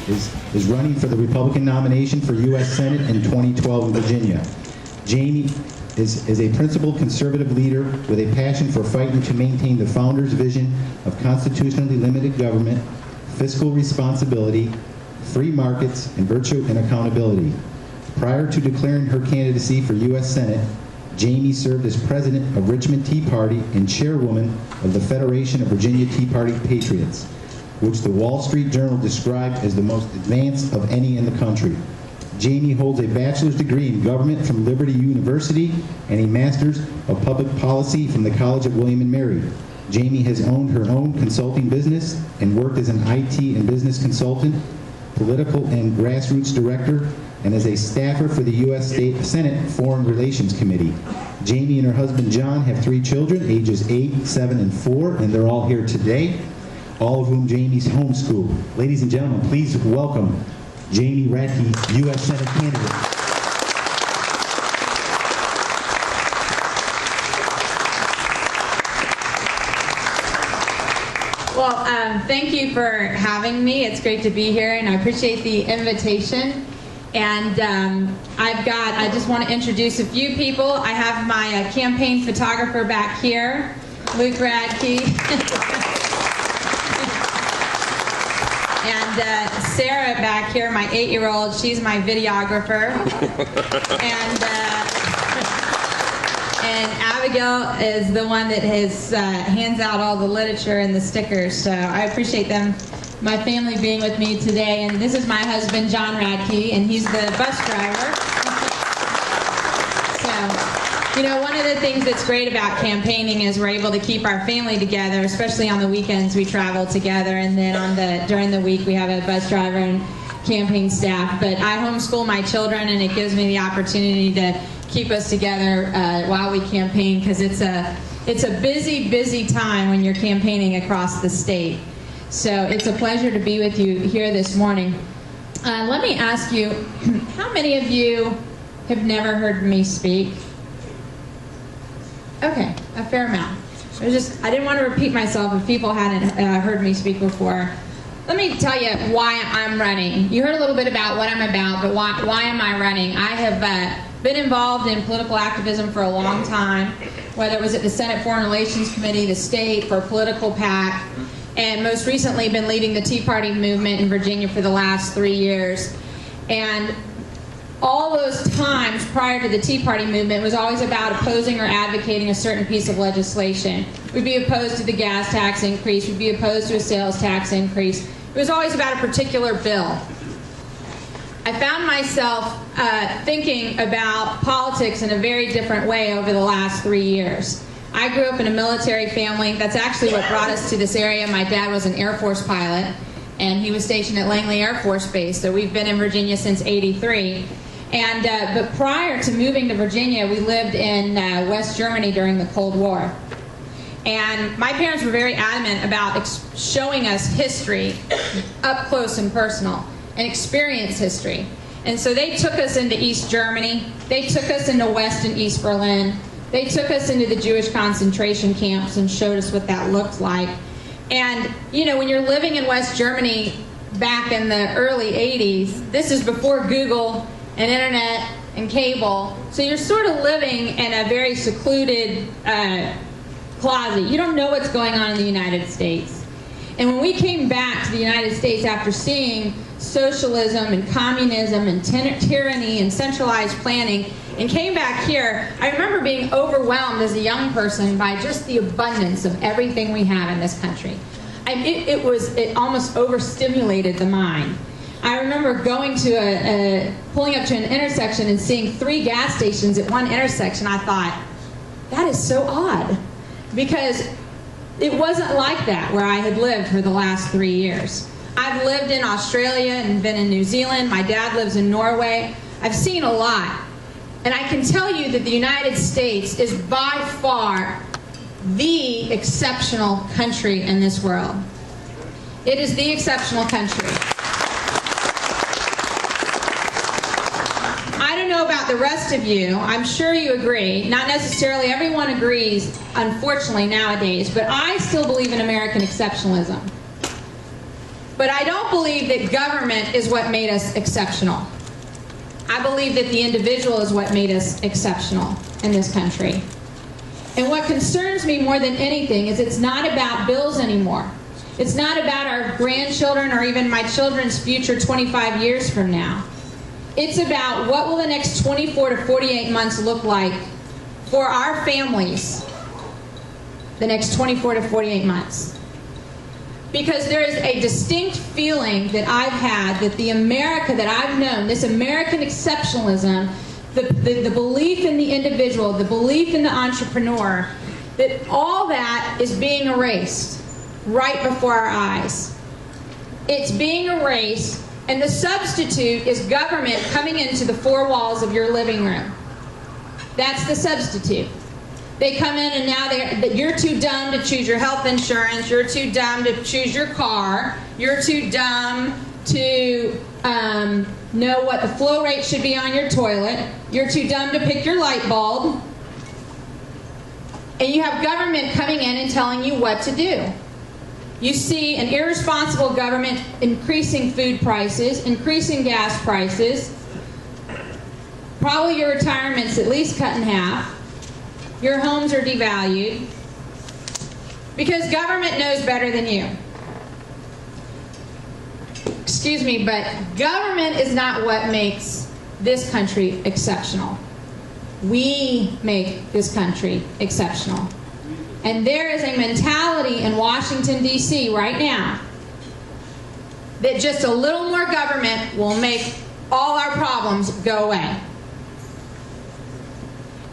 is running for the Republican nomination for U.S. Senate in 2012 in Virginia. Jamie is a principled conservative leader with a passion for fighting to maintain the founders' vision of constitutionally limited government, fiscal responsibility, free markets, and virtue and accountability. Prior to declaring her candidacy for U.S. Senate, Jamie served as president of Richmond Tea Party and chairwoman of the Federation of Virginia Tea Party Patriots, which the Wall Street Journal described as the most advanced of any in the country. Jamie holds a bachelor's degree in government from Liberty University and a master's of public policy from the College of William & Mary. Jamie has owned her own consulting business and worked as an IT and business consultant, political and grassroots director, and as a staffer for the U.S. Senate Foreign Relations Committee. Jamie and her husband John have 3 children, ages 8, 7, and 4, and they're all here today, all of whom Jamie's homeschooled. Ladies and gentlemen, please welcome Jamie Radtke, U.S. Senate candidate. Well, thank you for having me. It's great to be here, and I appreciate the invitation. And I just want to introduce a few people. I have my campaign photographer back here, Luke Radtke. And Sarah back here, my 8-year-old, she's my videographer. And Abigail is the one that hands out all the literature and the stickers. So I appreciate them, my family, being with me today. And this is my husband, John Radtke, and he's the bus driver. So, you know, one of the things that's great about campaigning is we're able to keep our family together, especially on the weekends we travel together, and then during the week we have a bus driver and campaign staff. But I homeschool my children, and it gives me the opportunity to keep us together while we campaign, because it's a busy time when you're campaigning across the state. So it's a pleasure to be with you here this morning. Let me ask you, how many of you have never heard me speak? Okay, a fair amount. I didn't want to repeat myself if people hadn't heard me speak before. Let me tell you why I'm running. You heard a little bit about what I'm about, but why am I running? I have been involved in political activism for a long time, whether it was at the Senate Foreign Relations Committee, the state, for a political PAC, and most recently been leading the Tea Party movement in Virginia for the last 3 years. And all those times prior to the Tea Party movement was always about opposing or advocating a certain piece of legislation. We'd be opposed to the gas tax increase, we'd be opposed to a sales tax increase. It was always about a particular bill. I found myself thinking about politics in a very different way over the last 3 years. I grew up in a military family. That's actually what brought us to this area. My dad was an Air Force pilot, and he was stationed at Langley Air Force Base, so we've been in Virginia since '83. But prior to moving to Virginia, we lived in West Germany during the Cold War. And my parents were very adamant about showing us history up close and personal, and experience history. And so they took us into East Germany, they took us into West and East Berlin, they took us into the Jewish concentration camps and showed us what that looked like. And, you know, when you're living in West Germany back in the early 80s, this is before Google and internet and cable, so you're sort of living in a very secluded closet. You don't know what's going on in the United States. And when we came back to the United States after seeing socialism and communism and tyranny and centralized planning, and came back here, I remember being overwhelmed as a young person by just the abundance of everything we have in this country. It almost overstimulated the mind. I remember going to pulling up to an intersection and seeing 3 gas stations at one intersection. I thought, that is so odd, because it wasn't like that where I had lived for the last 3 years. I've lived in Australia and been in New Zealand. My dad lives in Norway. I've seen a lot. And I can tell you that the United States is by far the exceptional country in this world. It is the exceptional country. I don't know about the rest of you. I'm sure you agree. Not necessarily everyone agrees, unfortunately, nowadays, but I still believe in American exceptionalism. But I don't believe that government is what made us exceptional. I believe that the individual is what made us exceptional in this country. And what concerns me more than anything is it's not about bills anymore. It's not about our grandchildren or even my children's future 25 years from now. It's about what will the next 24 to 48 months look like for our families the next 24 to 48 months. Because there is a distinct feeling that I've had that the America that I've known, this American exceptionalism, the belief in the individual, the belief in the entrepreneur, that all that is being erased right before our eyes. It's being erased, and the substitute is government coming into the four walls of your living room. That's the substitute. They come in and now you're too dumb to choose your health insurance, you're too dumb to choose your car, you're too dumb to know what the flow rate should be on your toilet, you're too dumb to pick your light bulb, and you have government coming in and telling you what to do. You see an irresponsible government increasing food prices, increasing gas prices, probably your retirement's at least cut in half. Your homes are devalued because government knows better than you. Excuse me, but government is not what makes this country exceptional. We make this country exceptional. And there is a mentality in Washington, D.C. right now that just a little more government will make all our problems go away.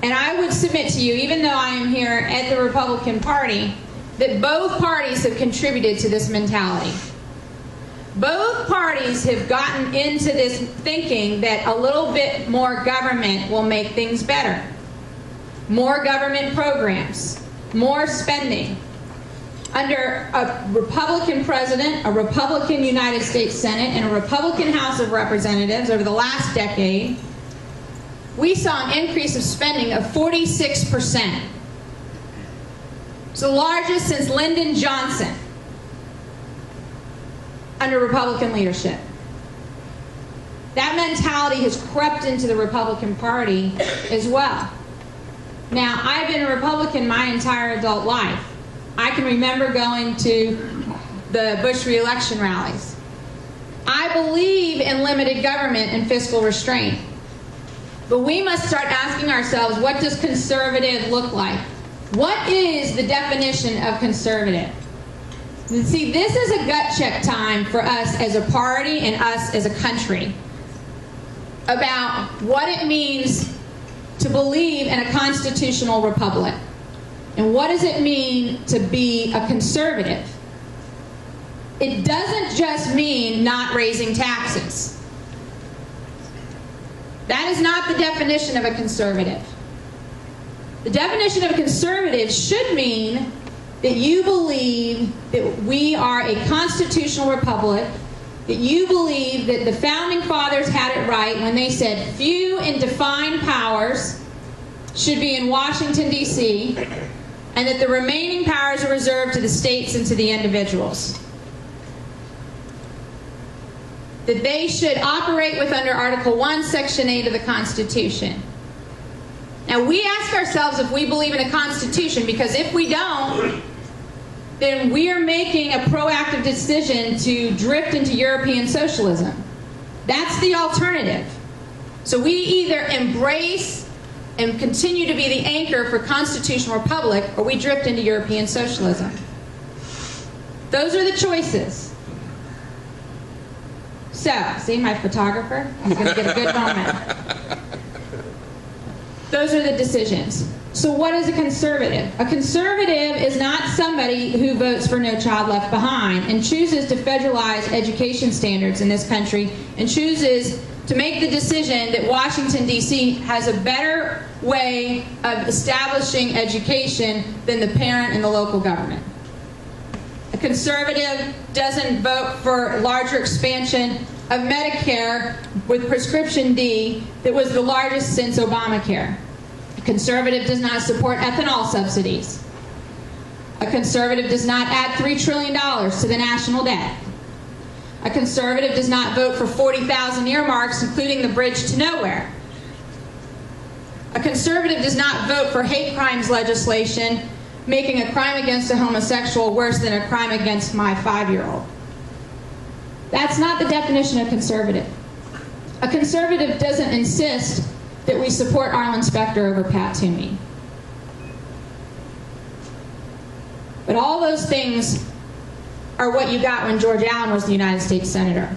And I would submit to you, even though I am here at the Republican Party, that both parties have contributed to this mentality. Both parties have gotten into this thinking that a little bit more government will make things better. More government programs, more spending. Under a Republican president, a Republican United States Senate, and a Republican House of Representatives over the last decade, we saw an increase of spending of 46%. It's the largest since Lyndon Johnson under Republican leadership. That mentality has crept into the Republican Party as well. Now, I've been a Republican my entire adult life. I can remember going to the Bush re-election rallies. I believe in limited government and fiscal restraint. But we must start asking ourselves, what does conservative look like? What is the definition of conservative? And see, this is a gut check time for us as a party and us as a country about what it means to believe in a constitutional republic. And what does it mean to be a conservative? It doesn't just mean not raising taxes. That is not the definition of a conservative. The definition of a conservative should mean that you believe that we are a constitutional republic, that you believe that the founding fathers had it right when they said few and defined powers should be in Washington, D.C., and that the remaining powers are reserved to the states and to the individuals. That they should operate with under Article 1, Section 8 of the Constitution. Now, we ask ourselves if we believe in a Constitution, because if we don't, then we are making a proactive decision to drift into European socialism. That's the alternative. So we either embrace and continue to be the anchor for constitutional republic, or we drift into European socialism. Those are the choices. So, see my photographer? He's going to get a good moment. Those are the decisions. So what is a conservative? A conservative is not somebody who votes for No Child Left Behind and chooses to federalize education standards in this country and chooses to make the decision that Washington, D.C. has a better way of establishing education than the parent and the local government. A conservative doesn't vote for larger expansion of Medicare with prescription D that was the largest since Obamacare. A conservative does not support ethanol subsidies. A conservative does not add $3 trillion to the national debt. A conservative does not vote for 40,000 earmarks, including the bridge to nowhere. A conservative does not vote for hate crimes legislation, making a crime against a homosexual worse than a crime against my 5-year-old. That's not the definition of conservative. A conservative doesn't insist that we support Arlen Specter over Pat Toomey. But all those things are what you got when George Allen was the United States Senator.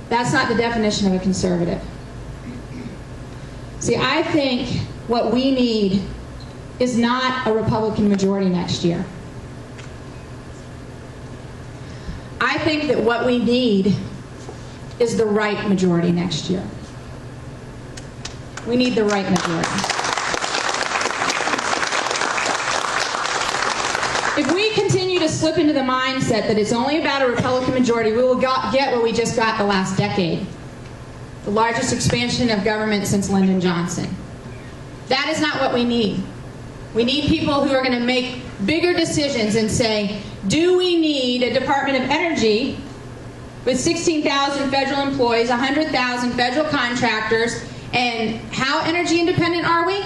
That's not the definition of a conservative. See, I think what we need is not a Republican majority next year. I think that what we need is the right majority next year. We need the right majority. If we continue to slip into the mindset that it's only about a Republican majority, we will get what we just got the last decade. The largest expansion of government since Lyndon Johnson. That is not what we need. We need people who are going to make bigger decisions and say, do we need a Department of Energy with 16,000 federal employees, 100,000 federal contractors, and how energy independent are we?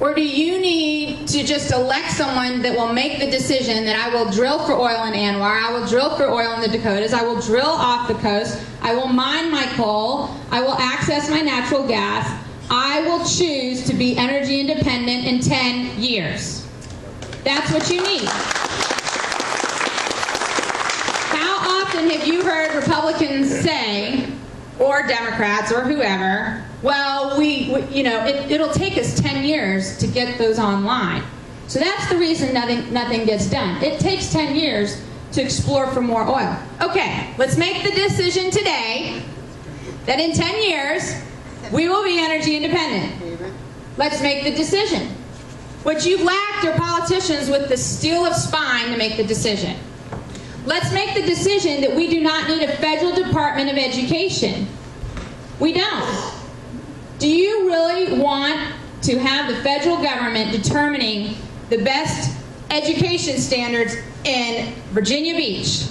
Or do you need to just elect someone that will make the decision that I will drill for oil in Anwar, I will drill for oil in the Dakotas, I will drill off the coast, I will mine my coal, I will access my natural gas, I will choose to be energy independent in 10 years. That's what you need. How often have you heard Republicans say, or Democrats or whoever, well, it'll take us 10 years to get those online. So that's the reason nothing gets done. It takes 10 years to explore for more oil. Okay, let's make the decision today that in 10 years, we will be energy independent. Let's make the decision. What you've lacked are politicians with the steel of spine to make the decision. Let's make the decision that we do not need a federal Department of Education. We don't. Do you really want to have the federal government determining the best education standards in Virginia Beach?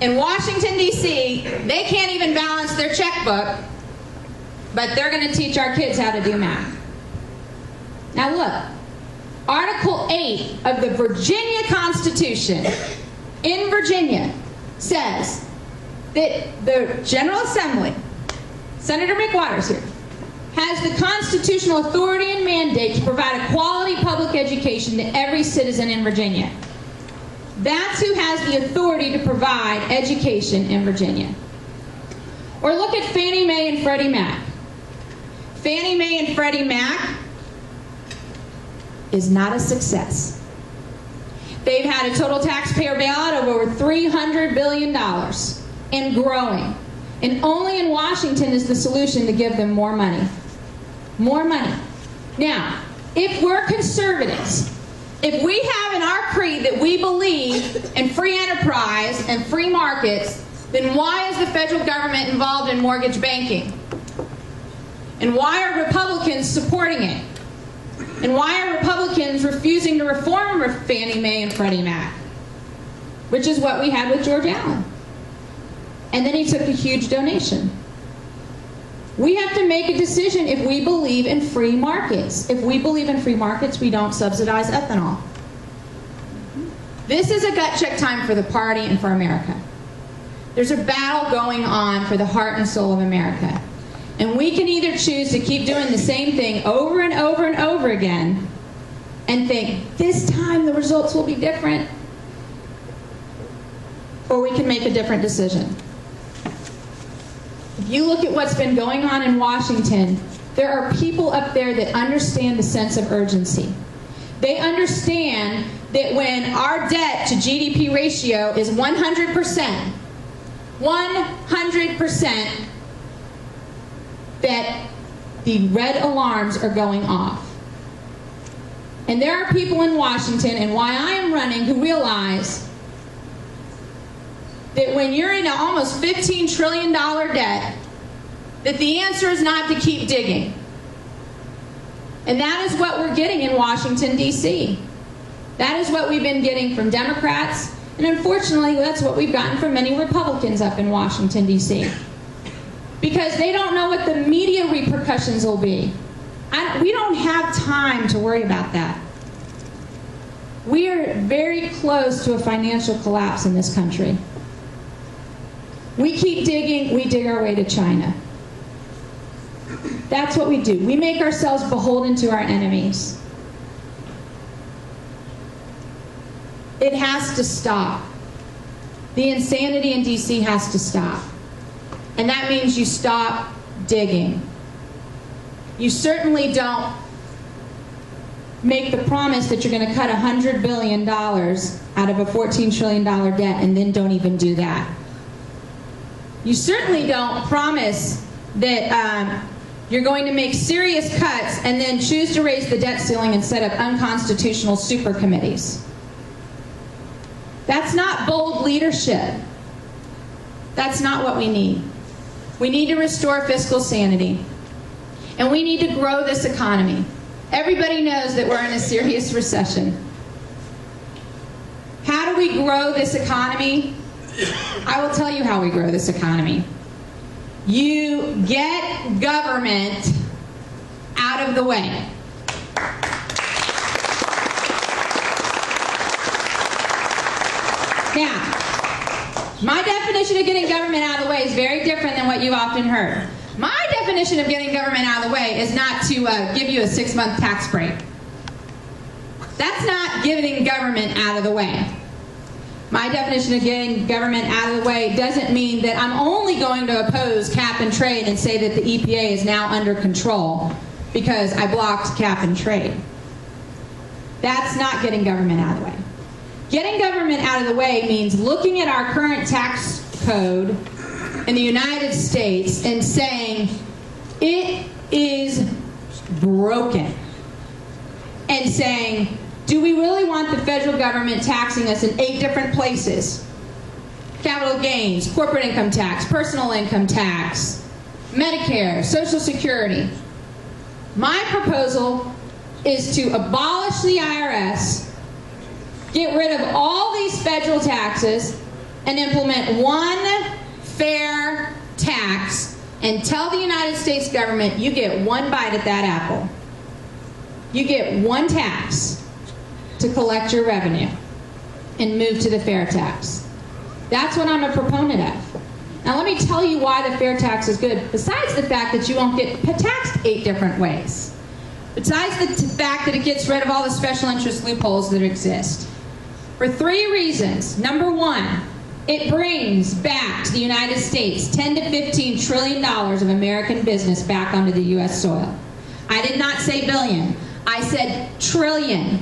In Washington, D.C., they can't even balance their checkbook, but they're going to teach our kids how to do math. Now look, Article 8 of the Virginia Constitution in Virginia says that the General Assembly, Senator McWaters here, has the constitutional authority and mandate to provide a quality public education to every citizen in Virginia. That's who has the authority to provide education in Virginia. Or look at Fannie Mae and Freddie Mac. Fannie Mae and Freddie Mac is not a success. They've had a total taxpayer bailout of over $300 billion and growing. And only in Washington is the solution to give them more money. More money. Now, if we're conservatives, if we have in our creed that we believe in free enterprise and free markets, then why is the federal government involved in mortgage banking? And why are Republicans supporting it? And why are Republicans refusing to reform Fannie Mae and Freddie Mac? Which is what we had with George Allen. And then he took a huge donation. We have to make a decision if we believe in free markets. If we believe in free markets, we don't subsidize ethanol. This is a gut check time for the party and for America. There's a battle going on for the heart and soul of America. And we can either choose to keep doing the same thing over and over and over again and think, this time the results will be different. Or we can make a different decision. If you look at what's been going on in Washington, there are people up there that understand the sense of urgency. They understand that when our debt to GDP ratio is 100%, 100%, that the red alarms are going off. And there are people in Washington, and why I am running, who realize that when you're in an almost $15 trillion debt, that the answer is not to keep digging. And that is what we're getting in Washington, D.C. That is what we've been getting from Democrats, and unfortunately, that's what we've gotten from many Republicans up in Washington, D.C. Because they don't know what the media repercussions will be. We don't have time to worry about that. We are very close to a financial collapse in this country. We keep digging, we dig our way to China. That's what we do. We make ourselves beholden to our enemies. It has to stop. The insanity in DC has to stop. And that means you stop digging. You certainly don't make the promise that you're going to cut $100 billion out of a $14 trillion debt and then don't even do that. You certainly don't promise that you're going to make serious cuts and then choose to raise the debt ceiling and set up unconstitutional super committees. That's not bold leadership. That's not what we need. We need to restore fiscal sanity. And we need to grow this economy. Everybody knows that we're in a serious recession. How do we grow this economy? I will tell you how we grow this economy. You get government out of the way. Now, my definition of getting government out of the way is very different than what you've often heard. My definition of getting government out of the way is not to give you a 6-month tax break. That's not getting government out of the way. My definition of getting government out of the way doesn't mean that I'm only going to oppose cap and trade and say that the EPA is now under control because I blocked cap and trade. That's not getting government out of the way. Getting government out of the way means looking at our current tax code in the United States and saying it is broken, and saying, do we really want the federal government taxing us in 8 different places? Capital gains, corporate income tax, personal income tax, Medicare, Social Security. My proposal is to abolish the IRS, get rid of all these federal taxes, and implement one fair tax and tell the United States government you get one bite at that apple. You get one tax to collect your revenue and move to the fair tax. That's what I'm a proponent of. Now let me tell you why the fair tax is good, besides the fact that you won't get taxed 8 different ways. Besides the fact that it gets rid of all the special interest loopholes that exist. For 3 reasons. Number 1, it brings back to the United States $10 to $15 trillion of American business back onto the U.S. soil. I did not say billion. I said trillion.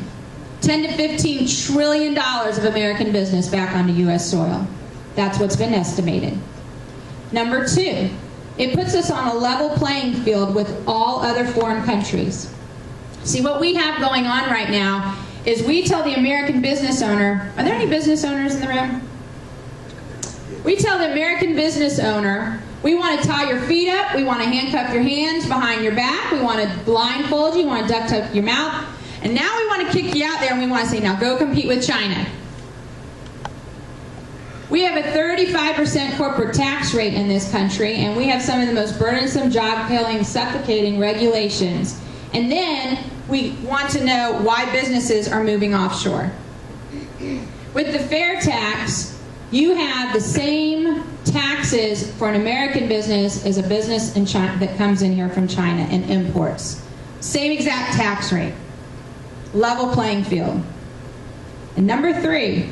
$10 to $15 trillion of American business back onto U.S. soil. That's what's been estimated. Number 2, it puts us on a level playing field with all other foreign countries. See, what we have going on right now is we tell the American business owner, are there any business owners in the room? We tell the American business owner, we want to tie your feet up, we want to handcuff your hands behind your back, we want to blindfold you, we want to duct tape your mouth, and now we want to kick you out there and we want to say, now go compete with China. We have a 35% corporate tax rate in this country, and we have some of the most burdensome, job-killing, suffocating regulations. And then we want to know why businesses are moving offshore. With the fair tax, you have the same taxes for an American business as a business in China that comes in here from China and imports. Same exact tax rate. Level playing field. And number 3,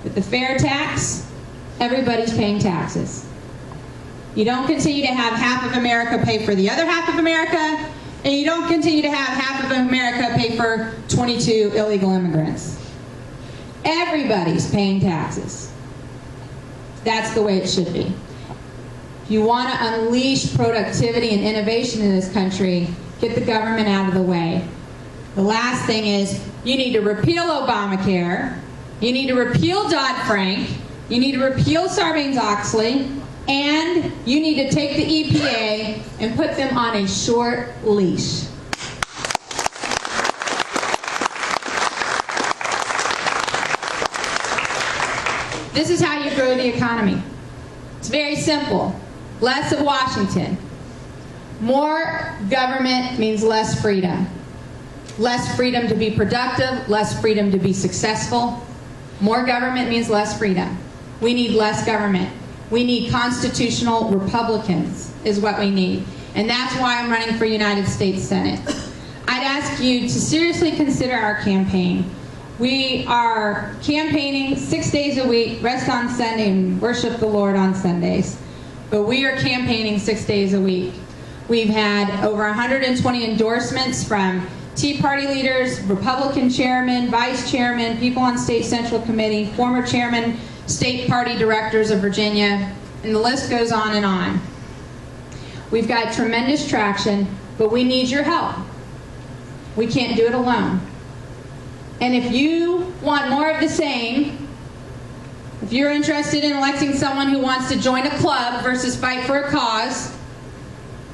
with the fair tax, everybody's paying taxes. You don't continue to have half of America pay for the other half of America, and you don't continue to have half of America pay for 22 illegal immigrants. Everybody's paying taxes. That's the way it should be. If you want to unleash productivity and innovation in this country, get the government out of the way. The last thing is, you need to repeal Obamacare, you need to repeal Dodd-Frank, you need to repeal Sarbanes-Oxley, and you need to take the EPA and put them on a short leash. This is how you grow the economy. It's very simple. Less of Washington. More government means less freedom. Less freedom to be productive, less freedom to be successful. More government means less freedom. We need less government. We need constitutional Republicans is what we need. And that's why I'm running for United States Senate. I'd ask you to seriously consider our campaign. We are campaigning 6 days a week, rest on Sunday, and worship the Lord on Sundays. But we are campaigning 6 days a week. We've had over 120 endorsements from Tea Party leaders, Republican chairmen, vice chairmen, people on state central committee, former chairman, state party directors of Virginia, and the list goes on and on. We've got tremendous traction, but we need your help. We can't do it alone. And if you want more of the same, if you're interested in electing someone who wants to join a club versus fight for a cause,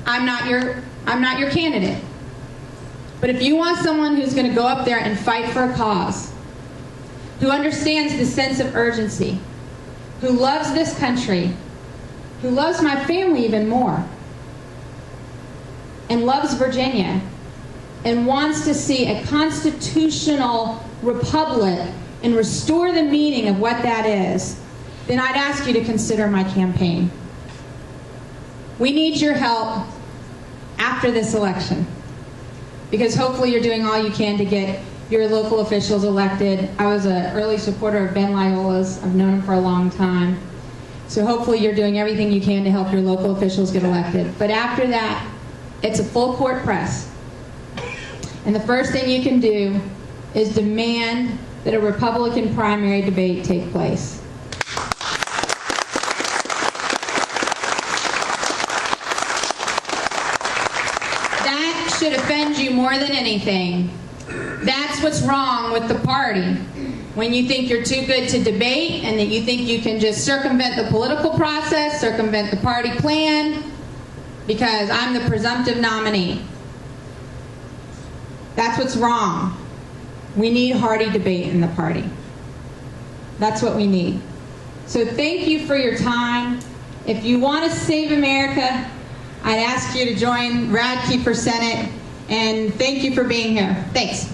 I'm not your candidate. But if you want someone who's going to go up there and fight for a cause, who understands the sense of urgency, who loves this country, who loves my family even more, and loves Virginia, and wants to see a constitutional republic and restore the meaning of what that is, then I'd ask you to consider my campaign. We need your help after this election, because hopefully you're doing all you can to get your local officials elected. I was an early supporter of Ben Liola's. I've known him for a long time. So hopefully you're doing everything you can to help your local officials get elected. But after that, it's a full court press. And the first thing you can do is demand that a Republican primary debate take place. That should offend you more than anything. That's what's wrong with the party. When you think you're too good to debate and that you think you can just circumvent the political process, circumvent the party plan, because I'm the presumptive nominee. That's what's wrong. We need hearty debate in the party. That's what we need. So thank you for your time. If you want to save America, I'd ask you to join Radtke for Senate, and thank you for being here. Thanks.